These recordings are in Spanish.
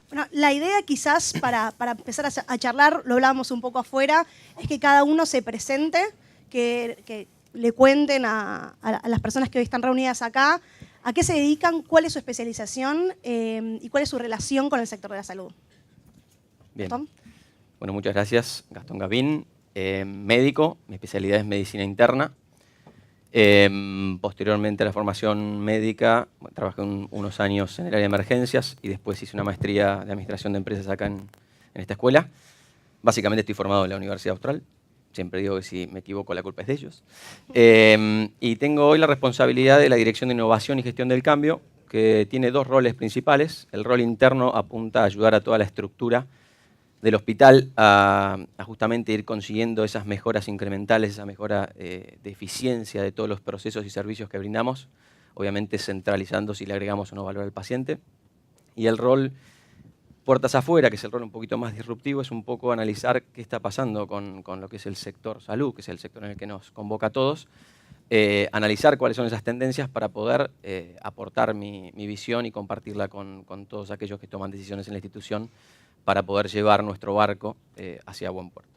Bueno, la idea quizás para empezar a charlar, lo hablábamos un poco afuera, es que cada uno se presente, que le cuenten a las personas que hoy están reunidas acá a qué se dedican, cuál es su especialización y cuál es su relación con el sector de la salud. Bien. ¿Gastón? Bueno, muchas gracias. Gastón Gavín, médico, mi especialidad es medicina interna. Posteriormente a la formación médica, trabajé unos años en el área de emergencias y después hice una maestría de administración de empresas acá en esta escuela. Básicamente estoy formado en la Universidad Austral. Siempre digo que si me equivoco la culpa es de ellos. Y tengo hoy la responsabilidad de la Dirección de Innovación y Gestión del Cambio, que tiene dos roles principales. El rol interno apunta a ayudar a toda la estructura del hospital a justamente ir consiguiendo esas mejoras incrementales, esa mejora de eficiencia de todos los procesos y servicios que brindamos, obviamente centralizando si le agregamos o no valor al paciente. Y el rol puertas afuera, que es el rol un poquito más disruptivo, es un poco analizar qué está pasando con lo que es el sector salud, que es el sector en el que nos convoca a todos, analizar cuáles son esas tendencias para poder aportar mi visión y compartirla con todos aquellos que toman decisiones en la institución para poder llevar nuestro barco hacia buen puerto.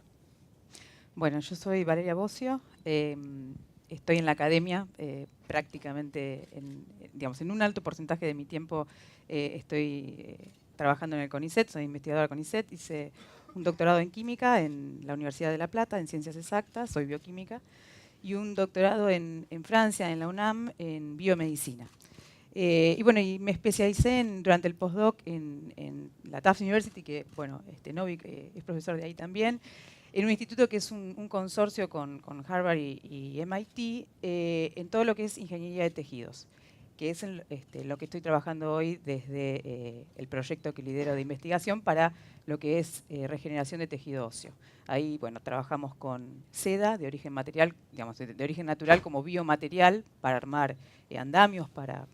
Bueno, yo soy Valeria Bocio, estoy en la academia, prácticamente, en un alto porcentaje de mi tiempo estoy trabajando en el CONICET, soy investigadora del CONICET, hice un doctorado en química en la Universidad de La Plata, en ciencias exactas, soy bioquímica, y un doctorado en Francia, en la UNAM, en biomedicina. Y bueno, y me especialicé durante el postdoc en la Tufts University, que bueno, Novik es profesor de ahí también, en un instituto que es un consorcio con Harvard y MIT, en todo lo que es ingeniería de tejidos, que es lo que estoy trabajando hoy desde el proyecto que lidero de investigación para lo que es regeneración de tejido óseo. Ahí, bueno, trabajamos con seda de origen material, digamos, de origen natural como biomaterial para armar andamios, para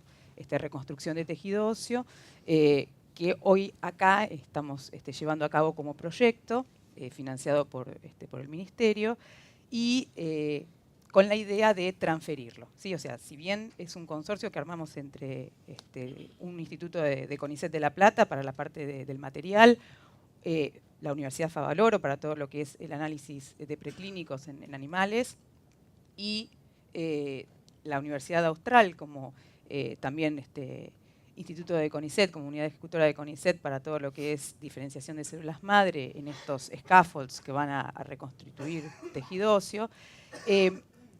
reconstrucción de tejido óseo, que hoy acá estamos llevando a cabo como proyecto, financiado por el Ministerio, y con la idea de transferirlo, ¿sí? O sea, si bien es un consorcio que armamos entre un instituto de CONICET de La Plata para la parte del material, la Universidad Favaloro para todo lo que es el análisis de preclínicos en animales, y la Universidad Austral como también Instituto de CONICET, como unidad ejecutora de CONICET para todo lo que es diferenciación de células madre en estos scaffolds que van a reconstituir tejido óseo,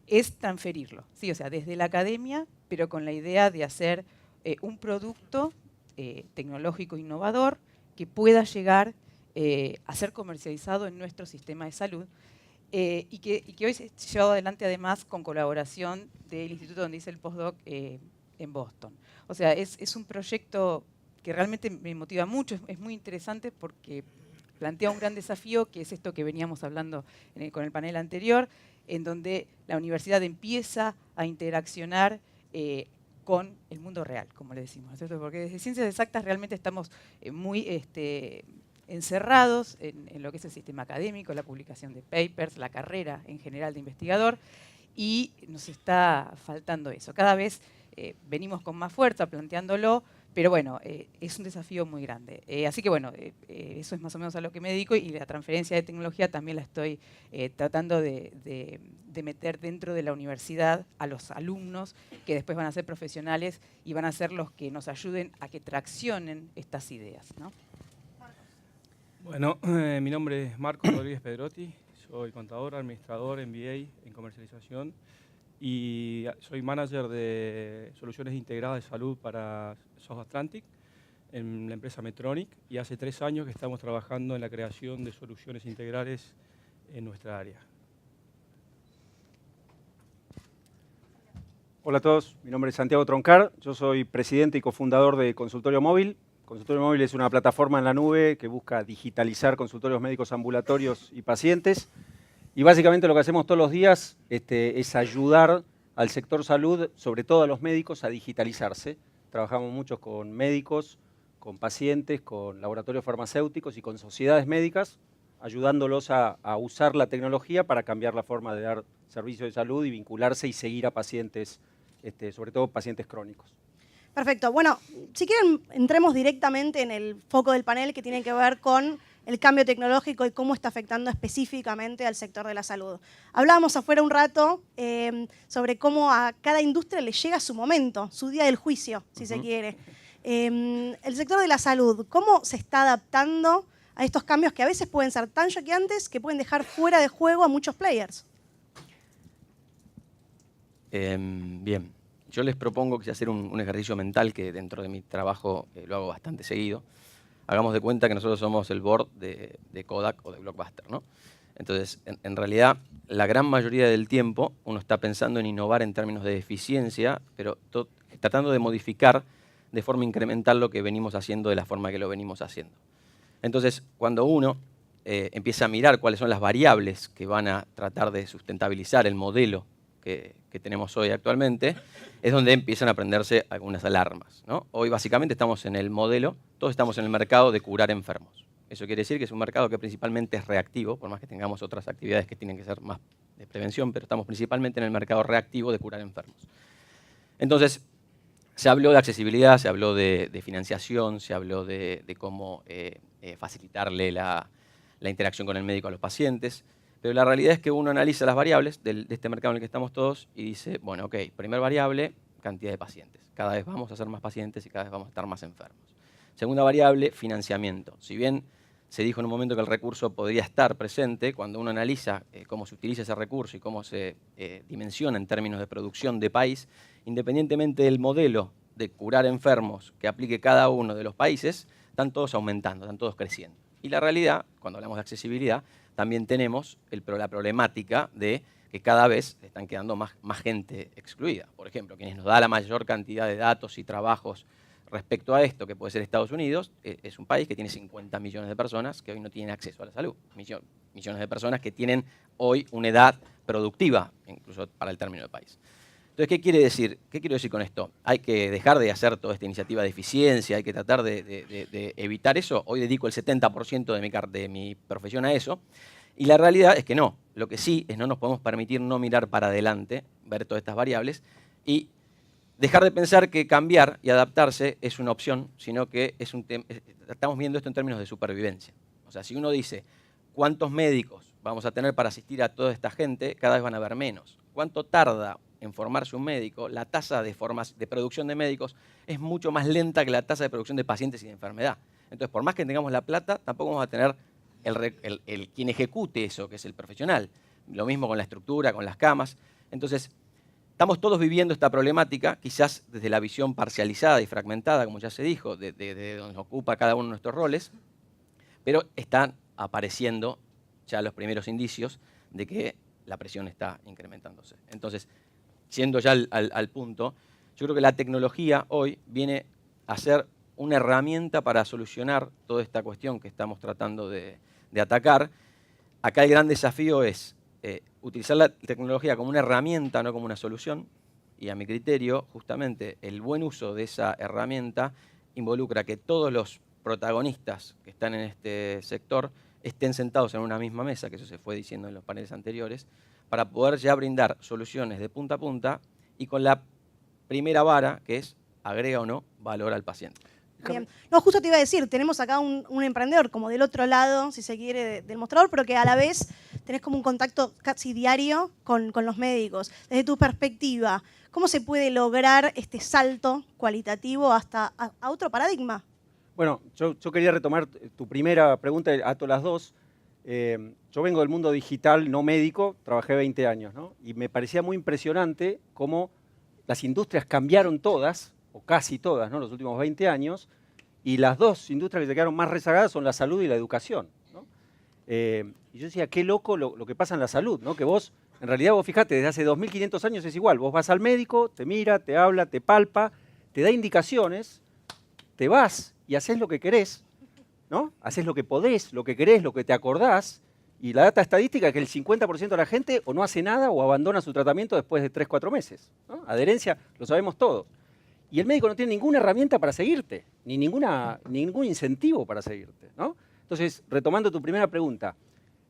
es transferirlo, ¿sí? O sea, desde la academia, pero con la idea de hacer un producto tecnológico innovador que pueda llegar a ser comercializado en nuestro sistema de salud, y que hoy se ha llevado adelante además con colaboración del instituto donde hice el postdoc en Boston. O sea, es un proyecto que realmente me motiva mucho, es muy interesante porque plantea un gran desafío, que es esto que veníamos hablando con el panel anterior, en donde la universidad empieza a interaccionar con el mundo real, como le decimos, ¿no es cierto? Porque desde ciencias exactas realmente estamos muy encerrados en lo que es el sistema académico, la publicación de papers, la carrera en general de investigador, y nos está faltando eso. Cada vez venimos con más fuerza planteándolo, pero bueno, es un desafío muy grande. Así que bueno, eso es más o menos a lo que me dedico, y la transferencia de tecnología también la estoy tratando de meter dentro de la universidad a los alumnos que después van a ser profesionales y van a ser los que nos ayuden a que traccionen estas ideas, ¿no? Bueno, mi nombre es Marco Rodríguez Pedrotti, soy contador, administrador, MBA en comercialización y soy manager de soluciones integradas de salud para South Atlantic en la empresa Medtronic, y hace 3 años que estamos trabajando en la creación de soluciones integrales en nuestra área. Hola a todos, mi nombre es Santiago Troncar, yo soy presidente y cofundador de Consultorio Móvil. Consultorio Móvil es una plataforma en la nube que busca digitalizar consultorios médicos ambulatorios y pacientes. Y básicamente lo que hacemos todos los días es ayudar al sector salud, sobre todo a los médicos, a digitalizarse. Trabajamos mucho con médicos, con pacientes, con laboratorios farmacéuticos y con sociedades médicas, ayudándolos a usar la tecnología para cambiar la forma de dar servicio de salud y vincularse y seguir a pacientes, sobre todo pacientes crónicos. Perfecto. Bueno, si quieren, entremos directamente en el foco del panel que tiene que ver con el cambio tecnológico y cómo está afectando específicamente al sector de la salud. Hablábamos afuera un rato sobre cómo a cada industria le llega su momento, su día del juicio, si se quiere. El sector de la salud, ¿cómo se está adaptando a estos cambios que a veces pueden ser tan choqueantes que pueden dejar fuera de juego a muchos players? Bien, yo les propongo que hacer un ejercicio mental que dentro de mi trabajo lo hago bastante seguido. Hagamos de cuenta que nosotros somos el board de Kodak o de Blockbuster, ¿no? Entonces, en realidad, la gran mayoría del tiempo uno está pensando en innovar en términos de eficiencia, pero tratando de modificar de forma incremental lo que venimos haciendo de la forma que lo venimos haciendo. Entonces, cuando uno empieza a mirar cuáles son las variables que van a tratar de sustentabilizar el modelo que tenemos hoy actualmente, es donde empiezan a prenderse algunas alarmas, ¿no? Hoy básicamente estamos en el modelo, todos estamos en el mercado de curar enfermos. Eso quiere decir que es un mercado que principalmente es reactivo, por más que tengamos otras actividades que tienen que ser más de prevención, pero estamos principalmente en el mercado reactivo de curar enfermos. Entonces, se habló de accesibilidad, se habló de financiación, se habló de cómo facilitarle la interacción con el médico a los pacientes. Pero la realidad es que uno analiza las variables de este mercado en el que estamos todos y dice, bueno, ok, primer variable, cantidad de pacientes. Cada vez vamos a ser más pacientes y cada vez vamos a estar más enfermos. Segunda variable, financiamiento. Si bien se dijo en un momento que el recurso podría estar presente, cuando uno analiza cómo se utiliza ese recurso y cómo se dimensiona en términos de producción de país, independientemente del modelo de curar enfermos que aplique cada uno de los países, están todos aumentando, están todos creciendo. Y la realidad, cuando hablamos de accesibilidad, también tenemos la problemática de que cada vez están quedando más gente excluida. Por ejemplo, quienes nos da la mayor cantidad de datos y trabajos respecto a esto, que puede ser Estados Unidos, es un país que tiene 50 millones de personas que hoy no tienen acceso a la salud. Millones de personas que tienen hoy una edad productiva, incluso para el término del país. Entonces, ¿qué quiere decir? ¿Qué quiero decir con esto? Hay que dejar de hacer toda esta iniciativa de eficiencia, hay que tratar de evitar eso. Hoy dedico el 70% de mi profesión a eso. Y la realidad es que no. Lo que sí es no nos podemos permitir no mirar para adelante, ver todas estas variables, y dejar de pensar que cambiar y adaptarse es una opción, sino que estamos viendo esto en términos de supervivencia. O sea, si uno dice, ¿cuántos médicos vamos a tener para asistir a toda esta gente? Cada vez van a haber menos. ¿Cuánto tarda en formarse un médico? La tasa de producción de médicos es mucho más lenta que la tasa de producción de pacientes y de enfermedad. Entonces, por más que tengamos la plata, tampoco vamos a tener quien ejecute eso, que es el profesional. Lo mismo con la estructura, con las camas. Entonces, estamos todos viviendo esta problemática, quizás desde la visión parcializada y fragmentada, como ya se dijo, de donde nos ocupa cada uno de nuestros roles, pero están apareciendo ya los primeros indicios de que la presión está incrementándose. Entonces, siendo ya al punto, yo creo que la tecnología hoy viene a ser una herramienta para solucionar toda esta cuestión que estamos tratando de atacar. Acá el gran desafío es utilizar la tecnología como una herramienta, no como una solución, y a mi criterio, justamente, el buen uso de esa herramienta involucra que todos los protagonistas que están en este sector estén sentados en una misma mesa, que eso se fue diciendo en los paneles anteriores, para poder ya brindar soluciones de punta a punta y con la primera vara, que es agrega o no valor al paciente. Bien. No, justo te iba a decir, tenemos acá un emprendedor como del otro lado, si se quiere, del mostrador, pero que a la vez tenés como un contacto casi diario con los médicos. Desde tu perspectiva, ¿cómo se puede lograr este salto cualitativo hasta a otro paradigma? Bueno, yo quería retomar tu primera pregunta, ato las dos. Yo vengo del mundo digital, no médico, trabajé 20 años, ¿no? Y me parecía muy impresionante cómo las industrias cambiaron todas, o casi todas, ¿no?, los últimos 20 años, y las dos industrias que se quedaron más rezagadas son la salud y la educación, ¿no? Y yo decía, qué loco lo que pasa en la salud, ¿no? Que vos, en realidad vos fijate, desde hace 2500 años es igual, vos vas al médico, te mira, te habla, te palpa, te da indicaciones, te vas y haces lo que querés, ¿no? Haces lo que podés, lo que querés, lo que te acordás, y la data estadística es que el 50% de la gente o no hace nada o abandona su tratamiento después de 3-4 meses, ¿no? Adherencia, lo sabemos todos. Y el médico no tiene ninguna herramienta para seguirte, ni ningún incentivo para seguirte, ¿no? Entonces, retomando tu primera pregunta,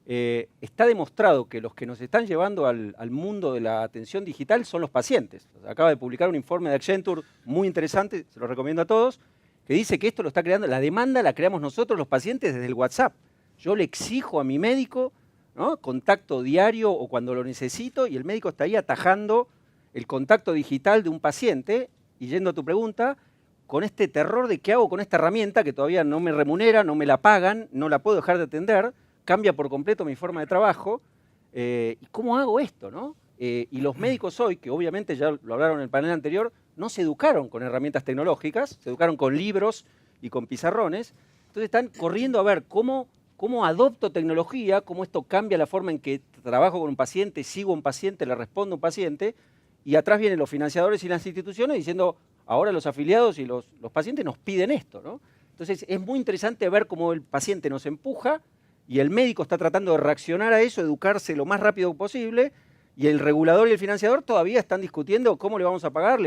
está demostrado que los que nos están llevando al mundo de la atención digital son los pacientes. O sea, acaba de publicar un informe de Accenture muy interesante, se lo recomiendo a todos, que dice que esto lo está creando, la demanda la creamos nosotros los pacientes desde el WhatsApp. Yo le exijo a mi médico, ¿no?, contacto diario o cuando lo necesito, y el médico está ahí atajando el contacto digital de un paciente. Y yendo a tu pregunta, con este terror de qué hago con esta herramienta que todavía no me remunera, no me la pagan, no la puedo dejar de atender, cambia por completo mi forma de trabajo. ¿Y cómo hago esto, no? Y los médicos hoy, que obviamente ya lo hablaron en el panel anterior, no se educaron con herramientas tecnológicas, se educaron con libros y con pizarrones. Entonces están corriendo a ver cómo adopto tecnología, cómo esto cambia la forma en que trabajo con un paciente, sigo a un paciente, le respondo a un paciente, y atrás vienen los financiadores y las instituciones diciendo, ahora los afiliados y los pacientes nos piden esto, ¿no? Entonces es muy interesante ver cómo el paciente nos empuja y el médico está tratando de reaccionar a eso, educarse lo más rápido posible, y el regulador y el financiador todavía están discutiendo cómo le vamos a pagar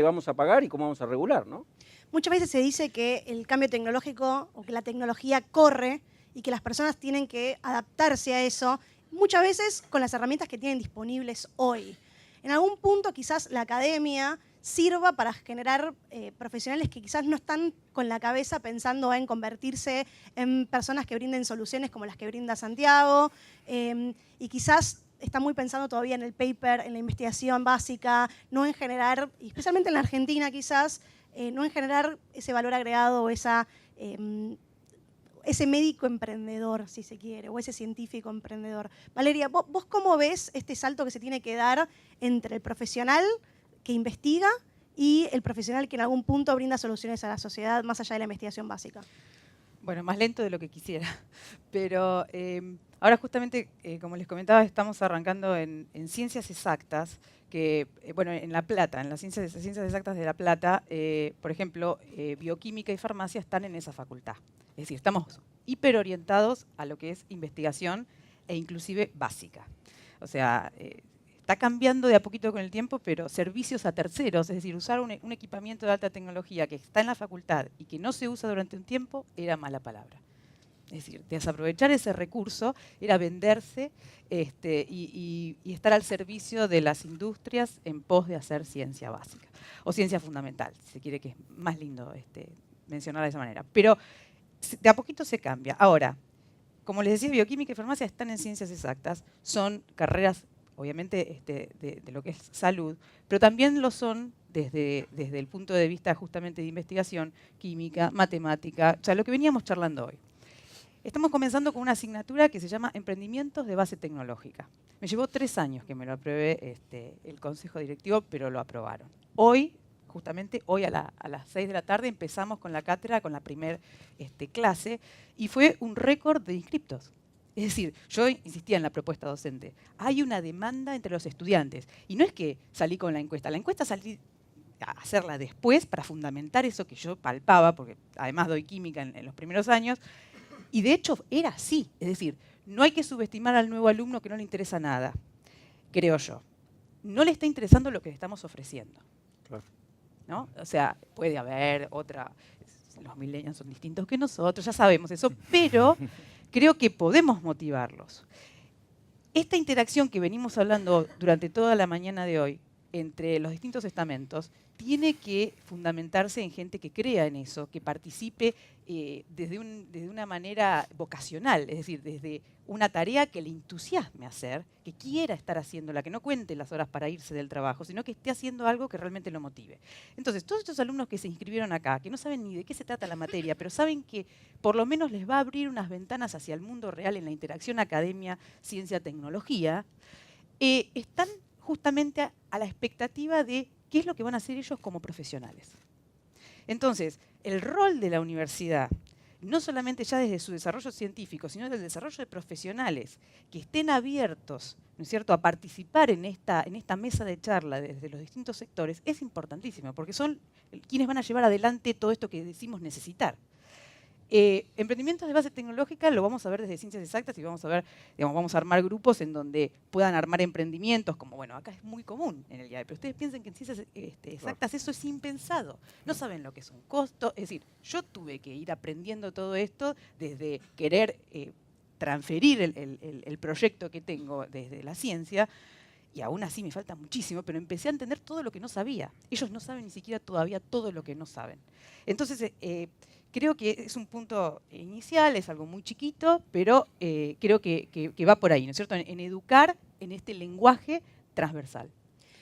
y cómo vamos a regular, ¿no? Muchas veces se dice que el cambio tecnológico o que la tecnología corre y que las personas tienen que adaptarse a eso, muchas veces con las herramientas que tienen disponibles hoy. En algún punto quizás la academia sirva para generar profesionales que quizás no están con la cabeza pensando en convertirse en personas que brinden soluciones como las que brinda Santiago, y quizás está muy pensando todavía en el paper, en la investigación básica, no en generar, y especialmente en la Argentina quizás, no en generar ese valor agregado o ese médico emprendedor, si se quiere, o ese científico emprendedor. Valeria, ¿vos cómo ves este salto que se tiene que dar entre el profesional que investiga y el profesional que en algún punto brinda soluciones a la sociedad más allá de la investigación básica? Bueno, más lento de lo que quisiera, pero ahora justamente, como les comentaba, estamos arrancando en ciencias exactas, que, bueno, en La Plata, en las ciencias exactas de La Plata, por ejemplo, bioquímica y farmacia están en esa facultad. Es decir, estamos hiperorientados a lo que es investigación e inclusive básica. O sea, está cambiando de a poquito con el tiempo, pero servicios a terceros, es decir, usar un equipamiento de alta tecnología que está en la facultad y que no se usa durante un tiempo, era mala palabra. Es decir, desaprovechar ese recurso era venderse y estar al servicio de las industrias en pos de hacer ciencia básica o ciencia fundamental, si se quiere, que es más lindo mencionar de esa manera. Pero de a poquito se cambia. Ahora, como les decía, bioquímica y farmacia están en ciencias exactas, son carreras obviamente de lo que es salud, pero también lo son desde el punto de vista justamente de investigación, química, matemática, o sea, lo que veníamos charlando hoy. Estamos comenzando con una asignatura que se llama Emprendimientos de Base Tecnológica. Me llevó 3 años que me lo apruebe el Consejo Directivo, pero lo aprobaron. Hoy, justamente hoy a las 6 de la tarde, empezamos con la cátedra, con la primera clase, y fue un récord de inscriptos. Es decir, yo insistía en la propuesta docente. Hay una demanda entre los estudiantes. Y no es que salí con la encuesta salí a hacerla después para fundamentar eso que yo palpaba, porque además doy química en los primeros años, y de hecho era así. Es decir, no hay que subestimar al nuevo alumno que no le interesa nada, creo yo. No le está interesando lo que le estamos ofreciendo. Claro. ¿No? O sea, puede haber otra... Los millennials son distintos que nosotros, ya sabemos eso, pero creo que podemos motivarlos. Esta interacción que venimos hablando durante toda la mañana de hoy entre los distintos estamentos tiene que fundamentarse en gente que crea en eso, que participe desde una manera vocacional, es decir, desde una tarea que le entusiasme hacer, que quiera estar haciéndola, que no cuente las horas para irse del trabajo, sino que esté haciendo algo que realmente lo motive. Entonces, todos estos alumnos que se inscribieron acá, que no saben ni de qué se trata la materia, pero saben que por lo menos les va a abrir unas ventanas hacia el mundo real en la interacción academia, ciencia, tecnología, están justamente a la expectativa de qué es lo que van a hacer ellos como profesionales. Entonces, el rol de la universidad, no solamente ya desde su desarrollo científico, sino desde el desarrollo de profesionales que estén abiertos, ¿no es cierto?, a participar en esta mesa de charla desde los distintos sectores, es importantísimo, porque son quienes van a llevar adelante todo esto que decimos necesitar. Emprendimientos de base tecnológica lo vamos a ver desde ciencias exactas y vamos a ver, digamos, vamos a armar grupos en donde puedan armar emprendimientos, como bueno, acá es muy común en el IAE, pero ustedes piensen que en ciencias exactas eso es impensado. No saben lo que es un costo, es decir, yo tuve que ir aprendiendo todo esto desde querer transferir el proyecto que tengo desde la ciencia, y aún así me falta muchísimo, pero empecé a entender todo lo que no sabía. Ellos no saben ni siquiera todavía todo lo que no saben. Entonces, creo que es un punto inicial, es algo muy chiquito, pero creo que va por ahí, ¿no es cierto? En educar en este lenguaje transversal.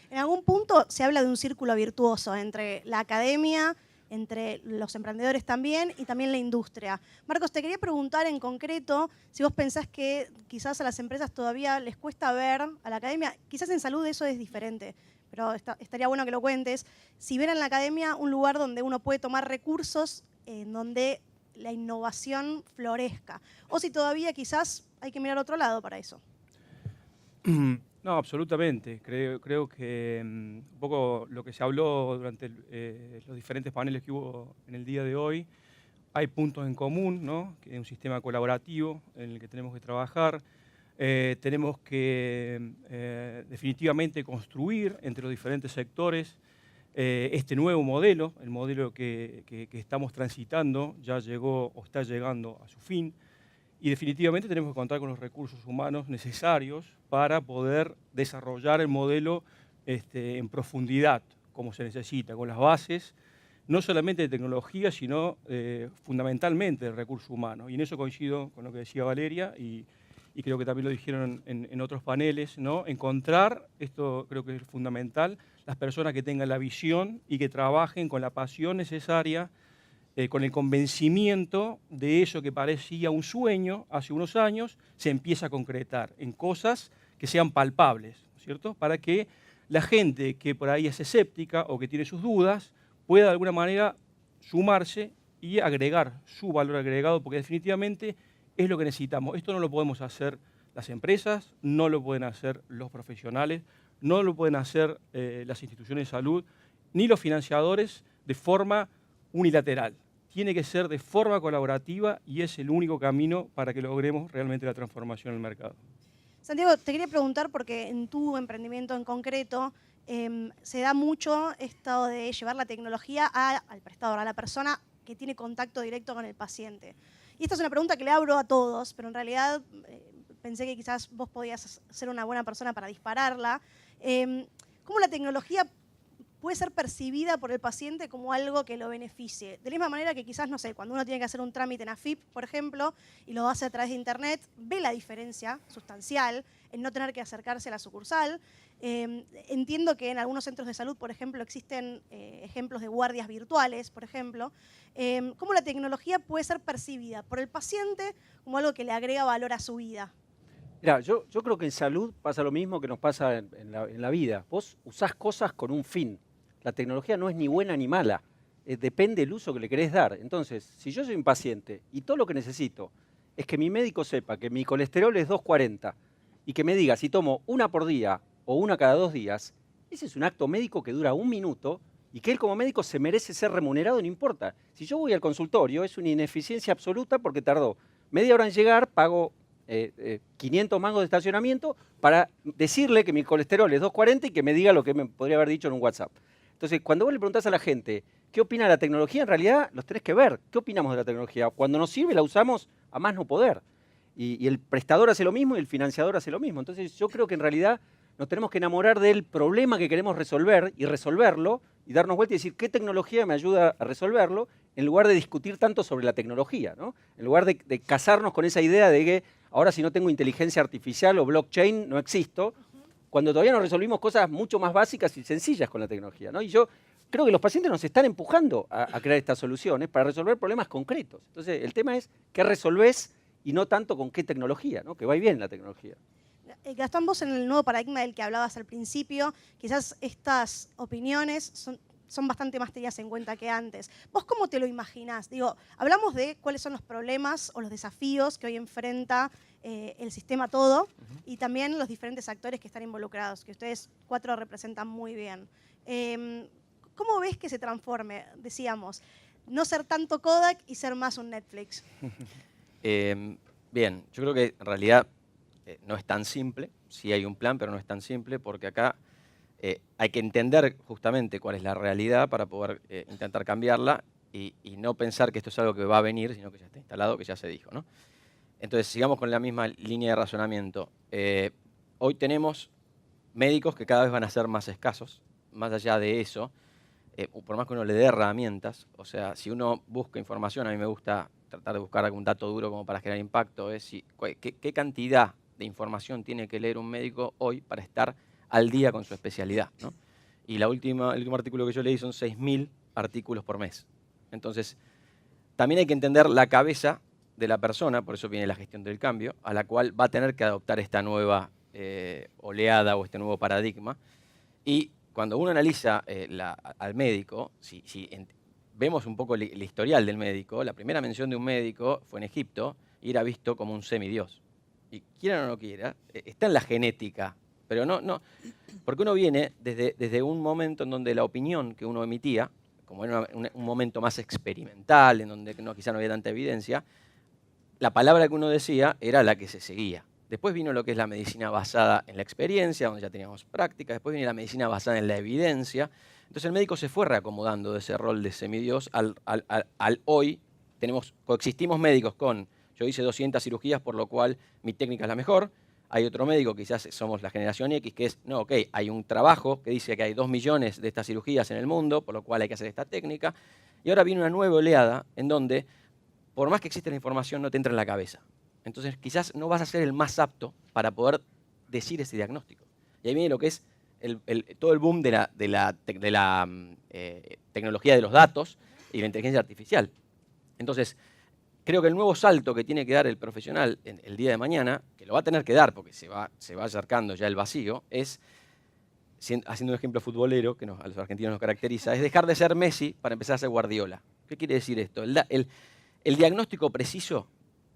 En algún punto se habla de un círculo virtuoso entre la academia, entre los emprendedores también y también la industria. Marcos, te quería preguntar en concreto si vos pensás que quizás a las empresas todavía les cuesta ver a la academia, quizás en salud eso es diferente, pero estaría bueno que lo cuentes, si ven en la academia un lugar donde uno puede tomar recursos en donde la innovación florezca, o si todavía quizás hay que mirar a otro lado para eso. No, absolutamente. Creo que un poco lo que se habló durante los diferentes paneles que hubo en el día de hoy, hay puntos en común, ¿no? Que es un sistema colaborativo en el que tenemos que trabajar. Tenemos que definitivamente construir entre los diferentes sectores este nuevo modelo, el modelo que estamos transitando, ya llegó o está llegando a su fin. Y definitivamente tenemos que contar con los recursos humanos necesarios para poder desarrollar el modelo en profundidad, como se necesita, con las bases, no solamente de tecnología, sino fundamentalmente de recursos humanos. Y en eso coincido con lo que decía Valeria y creo que también lo dijeron en otros paneles, ¿no? Encontrar, esto creo que es fundamental, las personas que tengan la visión y que trabajen con la pasión necesaria, con el convencimiento de eso que parecía un sueño hace unos años, se empieza a concretar en cosas que sean palpables, ¿cierto? Para que la gente que por ahí es escéptica o que tiene sus dudas pueda de alguna manera sumarse y agregar su valor agregado, porque definitivamente es lo que necesitamos. Esto no lo podemos hacer las empresas, no lo pueden hacer los profesionales, no lo pueden hacer las instituciones de salud, ni los financiadores de forma unilateral. Tiene que ser de forma colaborativa y es el único camino para que logremos realmente la transformación en el mercado. Santiago, te quería preguntar porque en tu emprendimiento en concreto se da mucho esto de llevar la tecnología al prestador, a la persona que tiene contacto directo con el paciente. Y esta es una pregunta que le abro a todos, pero en realidad pensé que quizás vos podías ser una buena persona para dispararla. ¿Cómo la tecnología puede ser percibida por el paciente como algo que lo beneficie? De la misma manera que quizás, no sé, cuando uno tiene que hacer un trámite en AFIP, por ejemplo, y lo hace a través de internet, ve la diferencia sustancial en no tener que acercarse a la sucursal. Entiendo que en algunos centros de salud, por ejemplo, existen ejemplos de guardias virtuales, por ejemplo. ¿Cómo la tecnología puede ser percibida por el paciente como algo que le agrega valor a su vida? Mirá, yo creo que en salud pasa lo mismo que nos pasa en la vida. Vos usás cosas con un fin. La tecnología no es ni buena ni mala, depende del uso que le querés dar. Entonces, si yo soy un paciente y todo lo que necesito es que mi médico sepa que mi colesterol es 240 y que me diga si tomo una por día o una cada 2 días, ese es un acto médico que dura 1 minuto y que él como médico se merece ser remunerado, no importa. Si yo voy al consultorio es una ineficiencia absoluta porque tardó media hora en llegar, pago 500 mangos de estacionamiento para decirle que mi colesterol es 240 y que me diga lo que me podría haber dicho en un WhatsApp. Entonces, cuando vos le preguntás a la gente qué opina de la tecnología, en realidad los tenés que ver. ¿Qué opinamos de la tecnología? Cuando nos sirve la usamos a más no poder. Y el prestador hace lo mismo y el financiador hace lo mismo. Entonces, yo creo que en realidad nos tenemos que enamorar del problema que queremos resolver y resolverlo y darnos vuelta y decir qué tecnología me ayuda a resolverlo en lugar de discutir tanto sobre la tecnología, ¿no? En lugar de casarnos con esa idea de que ahora si no tengo inteligencia artificial o blockchain no existo, cuando todavía no resolvimos cosas mucho más básicas y sencillas con la tecnología, ¿no? Y yo creo que los pacientes nos están empujando a crear estas soluciones para resolver problemas concretos. Entonces, el tema es qué resolvés y no tanto con qué tecnología, ¿no? Que va bien la tecnología. Gastón, vos en el nuevo paradigma del que hablabas al principio, quizás estas opiniones son bastante más tenidas en cuenta que antes. ¿Vos cómo te lo imaginás? Digo, hablamos de cuáles son los problemas o los desafíos que hoy enfrenta el sistema todo y también los diferentes actores que están involucrados, que ustedes 4 representan muy bien. ¿Cómo ves que se transforme? Decíamos, no ser tanto Kodak y ser más un Netflix. Bien, yo creo que en realidad no es tan simple. Sí hay un plan, pero no es tan simple porque acá hay que entender justamente cuál es la realidad para poder intentar cambiarla y no pensar que esto es algo que va a venir, sino que ya está instalado, que ya se dijo, ¿no? Entonces, sigamos con la misma línea de razonamiento. Hoy tenemos médicos que cada vez van a ser más escasos. Más allá de eso, por más que uno le dé herramientas, o sea, si uno busca información, a mí me gusta tratar de buscar algún dato duro como para generar impacto, es qué cantidad de información tiene que leer un médico hoy para estar al día con su especialidad, ¿no? Y el último artículo que yo leí son 6.000 artículos por mes. Entonces, también hay que entender la cabeza de la persona, por eso viene la gestión del cambio, a la cual va a tener que adoptar esta nueva oleada o este nuevo paradigma. Y cuando uno analiza al médico, si vemos un poco el historial del médico, la primera mención de un médico fue en Egipto y era visto como un semidios. Y quieran o no quiera, está en la genética, pero no, porque uno viene desde un momento en donde la opinión que uno emitía, como era un momento más experimental, en donde quizá no había tanta evidencia, la palabra que uno decía era la que se seguía. Después vino lo que es la medicina basada en la experiencia, donde ya teníamos práctica. Después viene la medicina basada en la evidencia. Entonces el médico se fue reacomodando de ese rol de semidios al hoy. Coexistimos médicos con, yo hice 200 cirugías, por lo cual mi técnica es la mejor. Hay otro médico, quizás somos la generación X, que es, no, ok, hay un trabajo que dice que hay 2 millones de estas cirugías en el mundo, por lo cual hay que hacer esta técnica. Y ahora viene una nueva oleada en donde, por más que exista la información, no te entra en la cabeza. Entonces quizás no vas a ser el más apto para poder decir ese diagnóstico. Y ahí viene lo que es todo el boom de la tecnología de los datos y la inteligencia artificial. Entonces, creo que el nuevo salto que tiene que dar el profesional el día de mañana, que lo va a tener que dar porque se va acercando ya el vacío, es, haciendo un ejemplo futbolero que a los argentinos nos caracteriza, es dejar de ser Messi para empezar a ser Guardiola. ¿Qué quiere decir esto? El diagnóstico preciso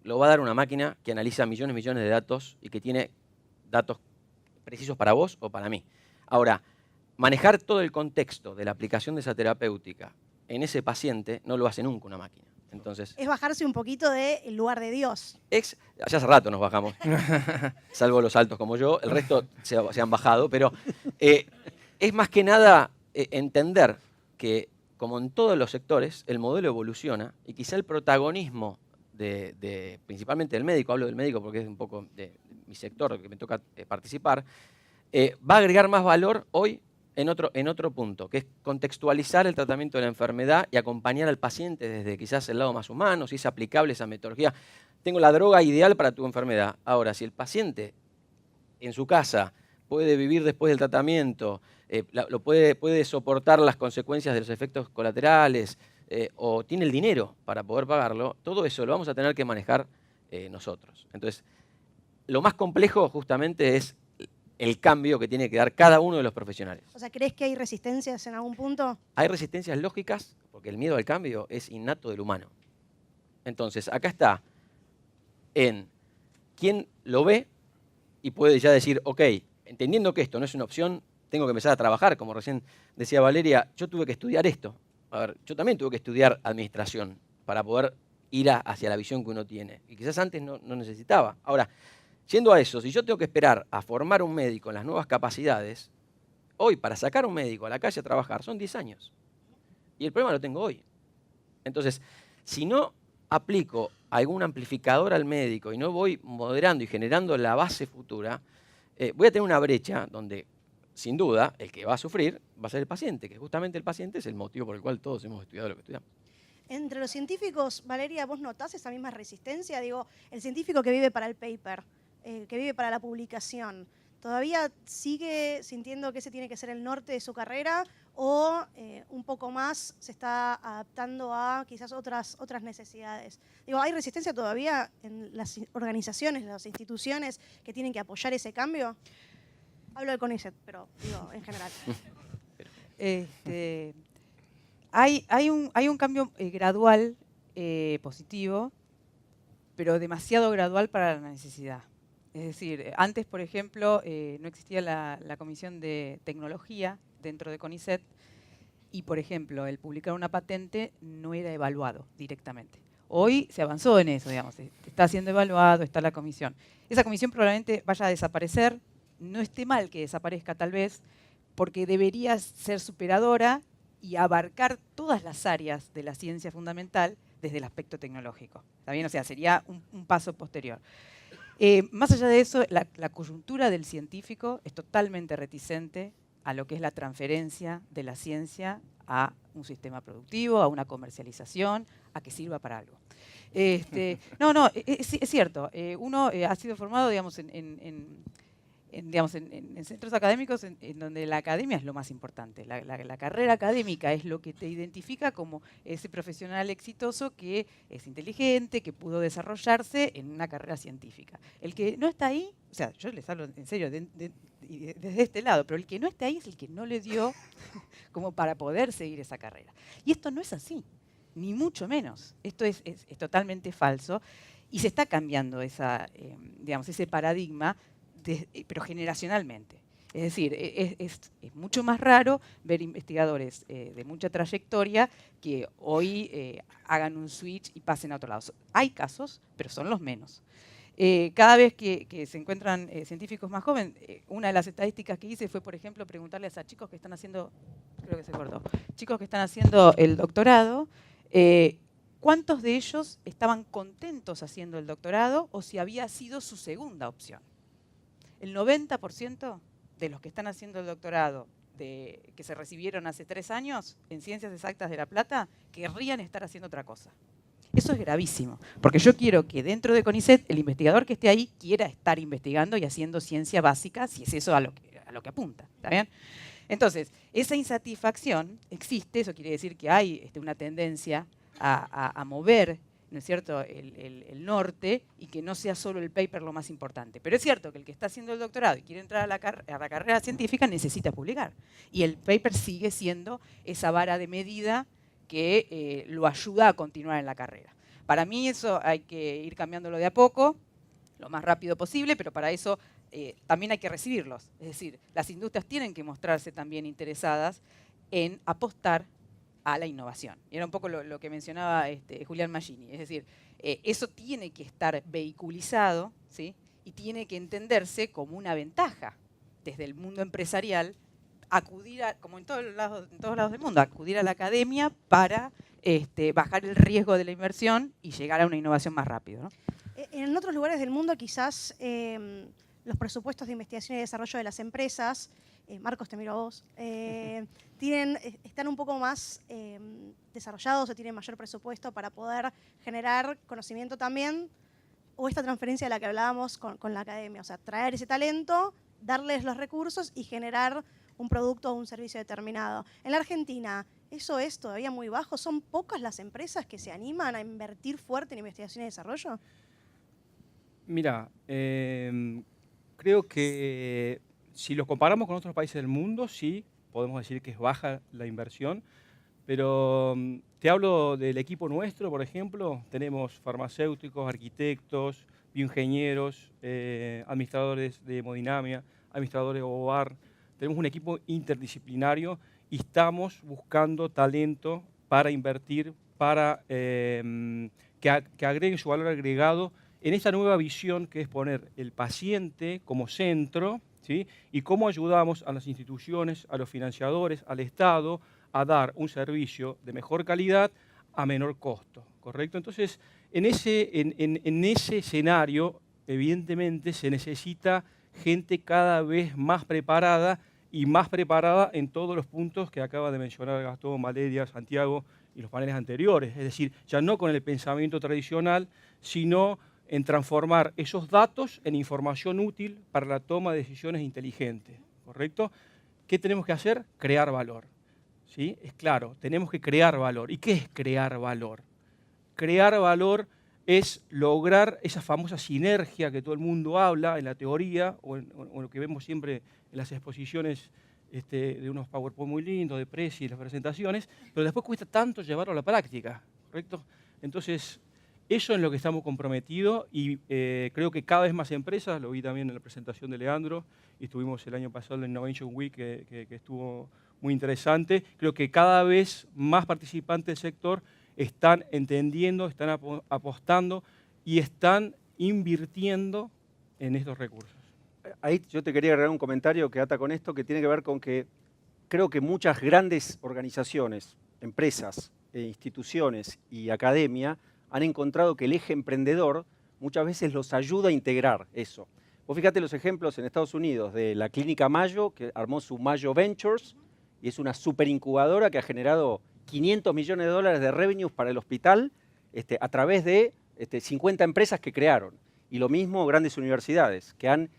lo va a dar una máquina que analiza millones y millones de datos y que tiene datos precisos para vos o para mí. Ahora, manejar todo el contexto de la aplicación de esa terapéutica en ese paciente no lo hace nunca una máquina. Entonces, Es bajarse un poquito del lugar de Dios. ya hace rato nos bajamos, salvo los altos como yo, el resto se han bajado, pero es más que nada entender que, como en todos los sectores, el modelo evoluciona y quizá el protagonismo principalmente del médico, hablo del médico porque es un poco de mi sector que me toca participar, va a agregar más valor hoy en otro punto, que es contextualizar el tratamiento de la enfermedad y acompañar al paciente desde quizás el lado más humano, si es aplicable esa metodología. Tengo la droga ideal para tu enfermedad. Ahora, si el paciente en su casa puede vivir después del tratamiento, puede soportar las consecuencias de los efectos colaterales, o tiene el dinero para poder pagarlo, todo eso lo vamos a tener que manejar nosotros. Entonces, lo más complejo justamente es el cambio que tiene que dar cada uno de los profesionales. O sea, ¿crees que hay resistencias en algún punto? Hay resistencias lógicas, porque el miedo al cambio es innato del humano. Entonces, acá está en quién lo ve y puede ya decir, ok, entendiendo que esto no es una opción, tengo que empezar a trabajar, como recién decía Valeria, yo tuve que estudiar esto. A ver, yo también tuve que estudiar administración para poder ir hacia la visión que uno tiene. Y quizás antes no necesitaba. Ahora, yendo a eso, si yo tengo que esperar a formar un médico en las nuevas capacidades, hoy para sacar un médico a la calle a trabajar son 10 años. Y el problema lo tengo hoy. Entonces, si no aplico algún amplificador al médico y no voy moderando y generando la base futura, voy a tener una brecha donde, sin duda, el que va a sufrir va a ser el paciente, que justamente el paciente es el motivo por el cual todos hemos estudiado lo que estudiamos. Entre los científicos, Valeria, ¿vos notás esa misma resistencia? Digo, el científico que vive para el paper, que vive para la publicación, ¿todavía sigue sintiendo que ese tiene que ser el norte de su carrera o un poco más se está adaptando a quizás otras necesidades? Digo, ¿hay resistencia todavía en las organizaciones, las instituciones que tienen que apoyar ese cambio? Hablo del CONICET, pero digo, en general. Hay un cambio gradual, positivo, pero demasiado gradual para la necesidad. Es decir, antes, por ejemplo, no existía la comisión de tecnología dentro de CONICET y, por ejemplo, el publicar una patente no era evaluado directamente. Hoy se avanzó en eso, digamos, está siendo evaluado, está la comisión. Esa comisión probablemente vaya a desaparecer, no esté mal que desaparezca tal vez, porque debería ser superadora y abarcar todas las áreas de la ciencia fundamental desde el aspecto tecnológico. ¿Está bien? O sea, sería un paso posterior. Más allá de eso, la coyuntura del científico es totalmente reticente a lo que es la transferencia de la ciencia a un sistema productivo, a una comercialización, a que sirva para algo. Es cierto. Uno ha sido formado, digamos, en centros académicos en donde la academia es lo más importante. La carrera académica es lo que te identifica como ese profesional exitoso que es inteligente, que pudo desarrollarse en una carrera científica. El que no está ahí, o sea, yo les hablo en serio desde este lado, pero el que no está ahí es el que no le dio como para poder seguir esa carrera. Y esto no es así, ni mucho menos. Esto es totalmente falso y se está cambiando ese paradigma, pero generacionalmente. Es decir, es mucho más raro ver investigadores de mucha trayectoria que hoy hagan un switch y pasen a otro lado. Hay casos, pero son los menos. Cada vez que se encuentran científicos más jóvenes, una de las estadísticas que hice fue, por ejemplo, preguntarles a chicos que están haciendo, creo que se cortó, chicos que están haciendo el doctorado, ¿cuántos de ellos estaban contentos haciendo el doctorado o si había sido su segunda opción? El 90% de los que están haciendo el doctorado, que se recibieron hace 3 años en Ciencias Exactas de La Plata, querrían estar haciendo otra cosa. Eso es gravísimo, porque yo quiero que dentro de CONICET el investigador que esté ahí quiera estar investigando y haciendo ciencia básica, si es eso a lo que apunta. ¿Está bien? Entonces, esa insatisfacción existe, eso quiere decir que hay una tendencia a mover, ¿no es cierto?, el norte y que no sea solo el paper lo más importante. Pero es cierto que el que está haciendo el doctorado y quiere entrar a la carrera científica necesita publicar. Y el paper sigue siendo esa vara de medida que lo ayuda a continuar en la carrera. Para mí eso hay que ir cambiándolo de a poco, lo más rápido posible, pero para eso también hay que recibirlos. Es decir, las industrias tienen que mostrarse también interesadas en apostar a la innovación. Y era un poco lo que mencionaba Julián Maggini. Es decir, eso tiene que estar vehiculizado, ¿sí? Y tiene que entenderse como una ventaja desde el mundo empresarial, acudir como en todos lados del mundo, acudir a la academia para bajar el riesgo de la inversión y llegar a una innovación más rápido, ¿no? En otros lugares del mundo quizás los presupuestos de investigación y desarrollo de las empresas, Marcos, te miro a vos, están un poco más desarrollados o tienen mayor presupuesto para poder generar conocimiento también, o esta transferencia de la que hablábamos con la academia, o sea, traer ese talento, darles los recursos y generar un producto o un servicio determinado. En la Argentina, ¿eso es todavía muy bajo? ¿Son pocas las empresas que se animan a invertir fuerte en investigación y desarrollo? Mira, creo que si lo comparamos con otros países del mundo, sí, podemos decir que es baja la inversión, pero te hablo del equipo nuestro, por ejemplo, tenemos farmacéuticos, arquitectos, bioingenieros, administradores de hemodinamia, administradores de OVAR. Tenemos un equipo interdisciplinario y estamos buscando talento para invertir, para que agreguen su valor agregado en esta nueva visión que es poner el paciente como centro, ¿sí? Y cómo ayudamos a las instituciones, a los financiadores, al Estado, a dar un servicio de mejor calidad a menor costo, ¿correcto? Entonces, en ese escenario, evidentemente, se necesita gente cada vez más preparada y más preparada en todos los puntos que acaba de mencionar Gastón, Valeria, Santiago y los paneles anteriores. Es decir, ya no con el pensamiento tradicional, sino en transformar esos datos en información útil para la toma de decisiones inteligentes, ¿correcto? ¿Qué tenemos que hacer? Crear valor, ¿sí? Es claro, tenemos que crear valor. ¿Y qué es crear valor? Crear valor es lograr esa famosa sinergia que todo el mundo habla en la teoría o en lo que vemos siempre en las exposiciones de unos PowerPoint muy lindos, de Prezi, las presentaciones, pero después cuesta tanto llevarlo a la práctica, ¿correcto? Entonces, eso es en lo que estamos comprometidos y creo que cada vez más empresas, lo vi también en la presentación de Leandro, y estuvimos el año pasado en la Innovation Week, que estuvo muy interesante. Creo que cada vez más participantes del sector están entendiendo, están apostando y están invirtiendo en estos recursos. Ahí yo te quería agregar un comentario que ata con esto, que tiene que ver con que creo que muchas grandes organizaciones, empresas, instituciones y academia han encontrado que el eje emprendedor muchas veces los ayuda a integrar eso. Vos fíjate los ejemplos en Estados Unidos de la Clínica Mayo, que armó su Mayo Ventures, y es una super incubadora que ha generado $500 millones de revenues para el hospital a través de 50 empresas que crearon. Y lo mismo grandes universidades, que han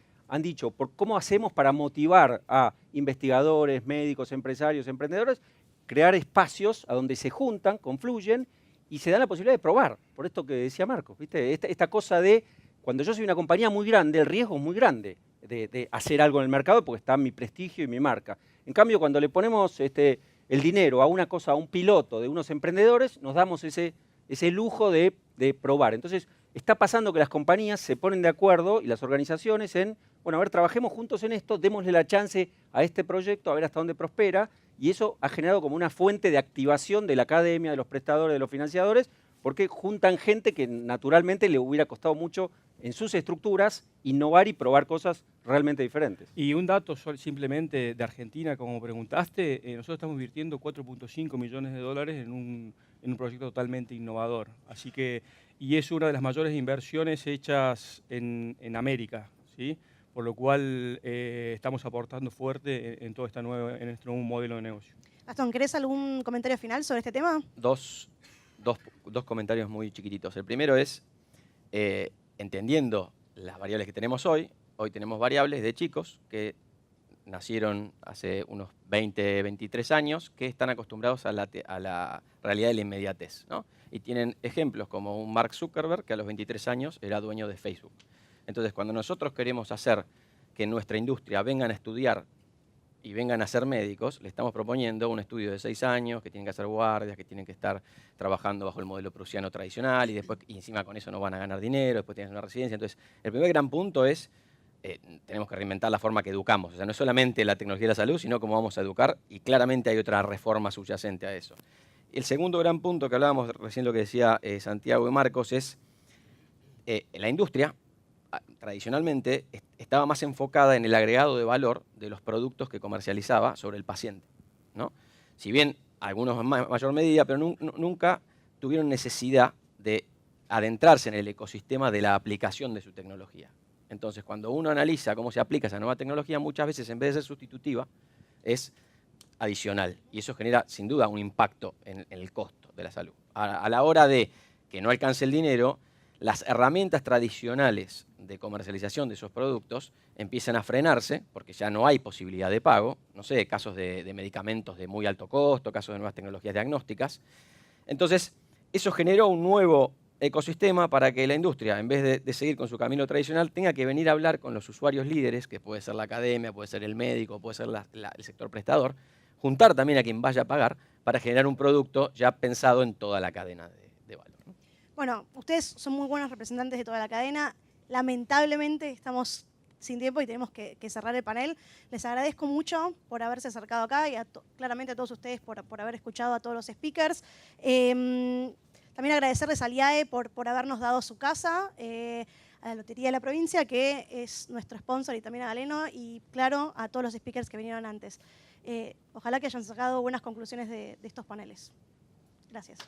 dicho, ¿cómo hacemos para motivar a investigadores, médicos, empresarios, emprendedores, crear espacios a donde se juntan, confluyen y se dan la posibilidad de probar? Por esto que decía Marcos, ¿viste? Esta cosa de, cuando yo soy una compañía muy grande, el riesgo es muy grande de hacer algo en el mercado porque está mi prestigio y mi marca. En cambio, cuando le ponemos el dinero a una cosa, a un piloto de unos emprendedores, nos damos ese lujo de probar. Entonces, está pasando que las compañías se ponen de acuerdo y las organizaciones en, bueno, a ver, trabajemos juntos en esto, démosle la chance a este proyecto, a ver hasta dónde prospera, y eso ha generado como una fuente de activación de la academia, de los prestadores, de los financiadores, porque juntan gente que naturalmente le hubiera costado mucho en sus estructuras innovar y probar cosas realmente diferentes. Y un dato simplemente de Argentina, como preguntaste, nosotros estamos invirtiendo $4.5 millones en un proyecto totalmente innovador. Así que, y es una de las mayores inversiones hechas en América, ¿sí? Por lo cual estamos aportando fuerte en todo este nuevo modelo de negocio. Gastón, ¿querés algún comentario final sobre este tema? Dos comentarios muy chiquititos. El primero es, entendiendo las variables que tenemos hoy tenemos variables de chicos que nacieron hace unos 20, 23 años, que están acostumbrados a la realidad de la inmediatez, ¿no? Y tienen ejemplos como un Mark Zuckerberg, que a los 23 años era dueño de Facebook. Entonces, cuando nosotros queremos hacer que en nuestra industria vengan a estudiar y vengan a ser médicos, le estamos proponiendo un estudio de 6 años, que tienen que hacer guardias, que tienen que estar trabajando bajo el modelo prusiano tradicional y después, y encima con eso no van a ganar dinero, después tienen una residencia. Entonces, el primer gran punto es, tenemos que reinventar la forma que educamos. O sea, no es solamente la tecnología de la salud, sino cómo vamos a educar, y claramente hay otra reforma subyacente a eso. El segundo gran punto que hablábamos recién, lo que decía Santiago y Marcos, es la industria tradicionalmente estaba más enfocada en el agregado de valor de los productos que comercializaba sobre el paciente, ¿no? Si bien algunos en mayor medida, pero nunca tuvieron necesidad de adentrarse en el ecosistema de la aplicación de su tecnología. Entonces, cuando uno analiza cómo se aplica esa nueva tecnología, muchas veces en vez de ser sustitutiva, es adicional. Y eso genera, sin duda, un impacto en el costo de la salud. A la hora de que no alcance el dinero, las herramientas tradicionales de comercialización de esos productos empiezan a frenarse porque ya no hay posibilidad de pago. No sé, casos de medicamentos de muy alto costo, casos de nuevas tecnologías diagnósticas. Entonces, eso generó un nuevo ecosistema para que la industria, en vez de seguir con su camino tradicional, tenga que venir a hablar con los usuarios líderes, que puede ser la academia, puede ser el médico, puede ser el sector prestador, juntar también a quien vaya a pagar para generar un producto ya pensado en toda la cadena de valor, ¿no? Bueno, ustedes son muy buenos representantes de toda la cadena. Lamentablemente estamos sin tiempo y tenemos que cerrar el panel. Les agradezco mucho por haberse acercado acá y claramente a todos ustedes por haber escuchado a todos los speakers. También agradecerles al IAE por habernos dado su casa, a la Lotería de la Provincia, que es nuestro sponsor, y también a Galeno, y claro, a todos los speakers que vinieron antes. Ojalá que hayan sacado buenas conclusiones de estos paneles. Gracias.